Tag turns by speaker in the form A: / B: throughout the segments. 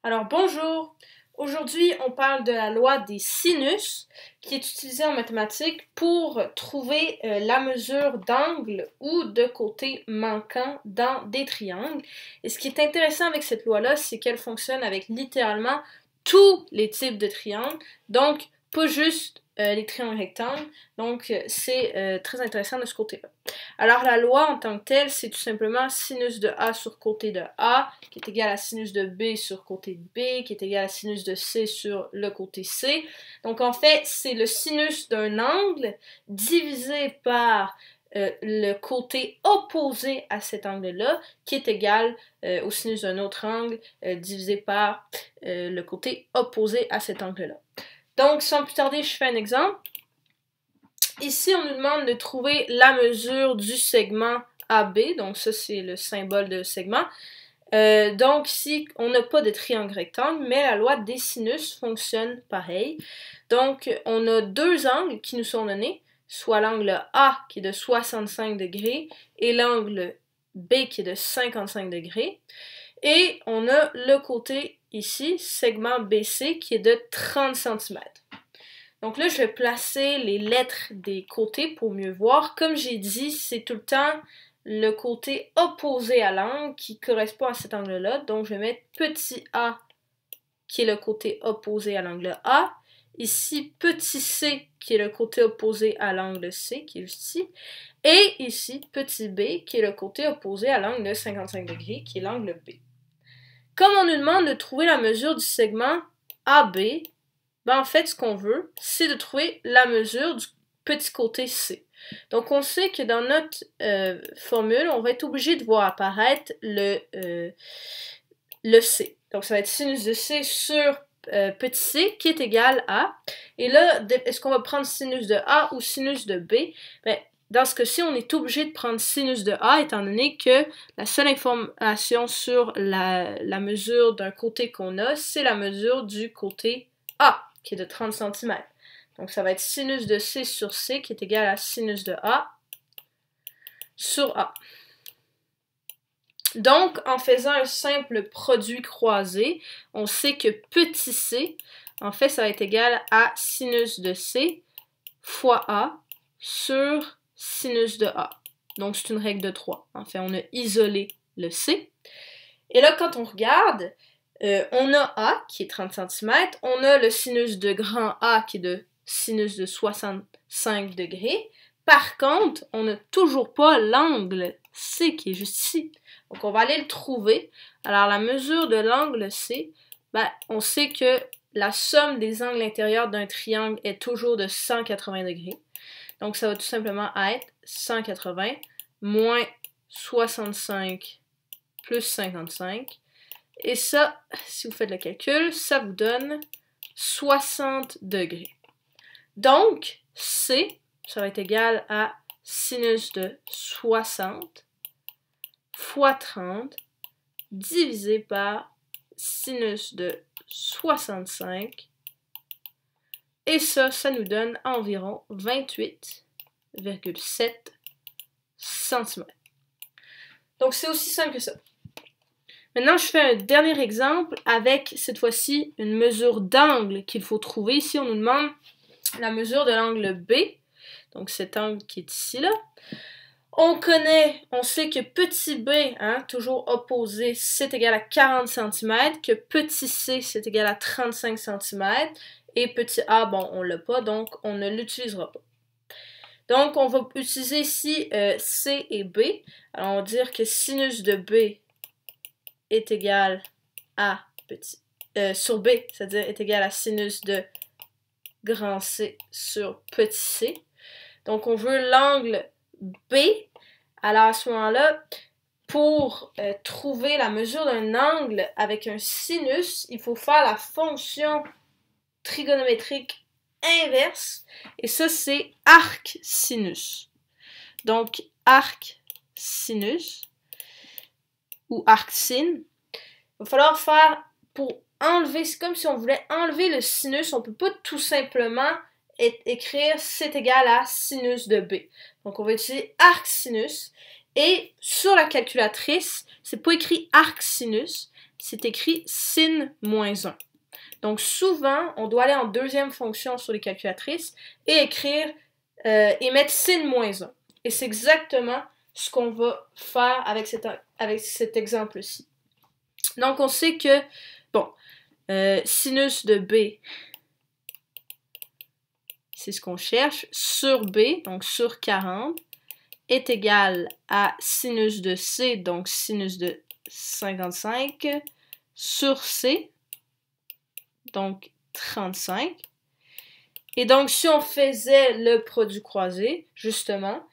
A: Alors bonjour, aujourd'hui on parle de la loi des sinus qui est utilisée en mathématiques pour trouver la mesure d'angle ou de côté manquant dans des triangles. Et ce qui est intéressant avec cette loi-là, c'est qu'elle fonctionne avec littéralement tous les types de triangles, donc pas juste les triangles rectangles, donc c'est très intéressant de ce côté-là. Alors la loi en tant que telle, c'est tout simplement sinus de A sur côté de A, qui est égal à sinus de B sur côté de B, qui est égal à sinus de C sur le côté C. Donc en fait, c'est le sinus d'un angle divisé par le côté opposé à cet angle-là, qui est égal au sinus d'un autre angle divisé par le côté opposé à cet angle-là. Donc, sans plus tarder, je fais un exemple. Ici, on nous demande de trouver la mesure du segment AB. Donc, ça, c'est le symbole de segment. Donc, ici, on n'a pas de triangle rectangle, mais la loi des sinus fonctionne pareil. Donc, on a deux angles qui nous sont donnés, soit l'angle A qui est de 65 degrés et l'angle B qui est de 55 degrés. Et on a le côté ici, segment BC, qui est de 30 cm. Donc là, je vais placer les lettres des côtés pour mieux voir. Comme j'ai dit, c'est tout le temps le côté opposé à l'angle qui correspond à cet angle-là. Donc, je vais mettre petit a qui est le côté opposé à l'angle A. Ici, petit c qui est le côté opposé à l'angle C, qui est juste ici. Et ici, petit b qui est le côté opposé à l'angle de 55 degrés, qui est l'angle B. Comme on nous demande de trouver la mesure du segment AB, ben en fait, ce qu'on veut, c'est de trouver la mesure du petit côté C. Donc, on sait que dans notre formule, on va être obligé de voir apparaître le C. Donc, ça va être sinus de C sur petit c qui est égal à. Et là, est-ce qu'on va prendre sinus de A ou sinus de B? Ben, dans ce cas-ci, on est obligé de prendre sinus de A, étant donné que la seule information sur la mesure d'un côté qu'on a, c'est la mesure du côté A, qui est de 30 cm. Donc, ça va être sinus de C sur C, qui est égal à sinus de A sur A. Donc, en faisant un simple produit croisé, on sait que petit c, en fait, ça va être égal à sinus de C fois A sur sinus de A. Donc, c'est une règle de 3. En fait, on a isolé le C. Et là, quand on regarde, on a A qui est 30 cm, on a le sinus de grand A qui est de sinus de 65 degrés. Par contre, on n'a toujours pas l'angle C qui est juste ici. Donc, on va aller le trouver. Alors, la mesure de l'angle C, ben, on sait que la somme des angles intérieurs d'un triangle est toujours de 180 degrés. Donc, ça va tout simplement être 180 moins 65 plus 55. Et ça, si vous faites le calcul, ça vous donne 60 degrés. Donc, C, ça va être égal à sinus de 60 fois 30 divisé par sinus de 65. Et ça nous donne environ 28,7 cm. Donc, c'est aussi simple que ça. Maintenant, je fais un dernier exemple avec, cette fois-ci, une mesure d'angle qu'il faut trouver. Ici, on nous demande la mesure de l'angle B. Donc, cet angle qui est ici, là. On sait que petit b, toujours opposé, c'est égal à 40 cm, que petit c, c'est égal à 35 cm, et petit a, bon, on l'a pas, donc on ne l'utilisera pas. Donc, on va utiliser ici c et b. Alors, on va dire que sinus de b est égal à petit sur b, c'est-à-dire est égal à sinus de grand C sur petit c. Donc, on veut l'angle B. Alors, à ce moment-là, pour trouver la mesure d'un angle avec un sinus, il faut faire la fonction trigonométrique inverse. Et ça, c'est arc sinus. Donc, arc sinus ou arc sin. Il va falloir faire pour enlever, c'est comme si on voulait enlever le sinus. On ne peut pas tout simplement écrire c'est égal à sinus de B. Donc, on va utiliser arc sinus. Et sur la calculatrice, c'est pas écrit arc-sinus, c'est écrit sin moins 1. Donc souvent, on doit aller en deuxième fonction sur les calculatrices et écrire et mettre sin moins 1. Et c'est exactement ce qu'on va faire avec cet exemple-ci. Donc on sait que, bon, sinus de B, c'est ce qu'on cherche, sur B, donc sur 40, est égal à sinus de C, donc sinus de 55, sur C, donc 35. Et donc, si on faisait le produit croisé, justement,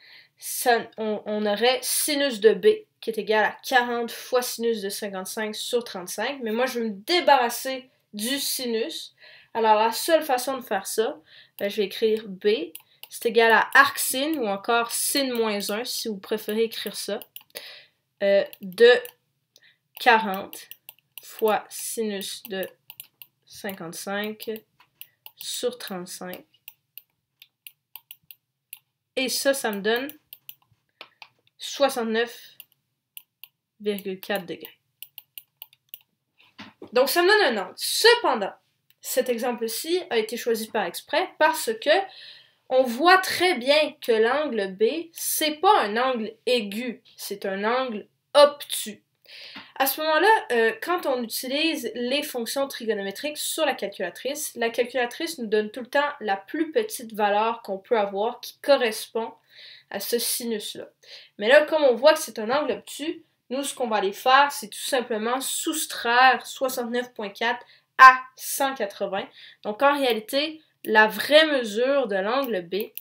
A: on aurait sinus de B, qui est égal à 40 fois sinus de 55 sur 35. Mais moi, je veux me débarrasser du sinus. Alors, la seule façon de faire ça, je vais écrire B, c'est égal à arc-sin, ou encore sin moins 1, si vous préférez écrire ça, de 40 fois sinus de 55 sur 35. Et ça me donne 69,4 degrés. Donc, ça me donne un angle. Cependant, cet exemple-ci a été choisi par exprès parce que on voit très bien que l'angle B, c'est pas un angle aigu, c'est un angle obtus. À ce moment-là, quand on utilise les fonctions trigonométriques sur la calculatrice nous donne tout le temps la plus petite valeur qu'on peut avoir qui correspond à ce sinus-là. Mais là, comme on voit que c'est un angle obtus, nous, ce qu'on va aller faire, c'est tout simplement soustraire 69,4 à 180. Donc, en réalité, la vraie mesure de l'angle B,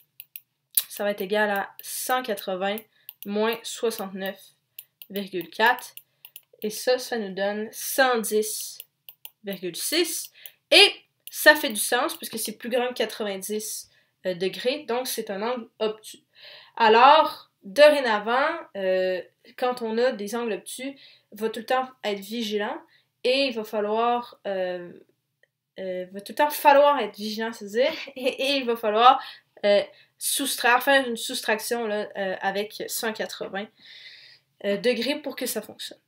A: ça va être égal à 180 moins 69,4. Et ça nous donne 110,6. Et ça fait du sens puisque c'est plus grand que 90 degrés. Donc, c'est un angle obtus. Alors, dorénavant, quand on a des angles obtus, il va tout le temps être vigilant. Et il va falloir... va tout le temps falloir être vigilant, c'est-à-dire, et il va falloir faire une soustraction là, avec 180 degrés pour que ça fonctionne.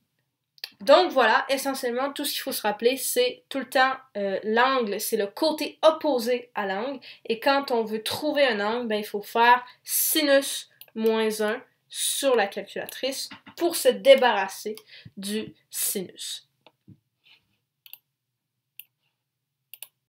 A: Donc voilà, essentiellement, tout ce qu'il faut se rappeler, c'est tout le temps l'angle, c'est le côté opposé à l'angle. Et quand on veut trouver un angle, ben, il faut faire sinus moins 1 sur la calculatrice pour se débarrasser du sinus.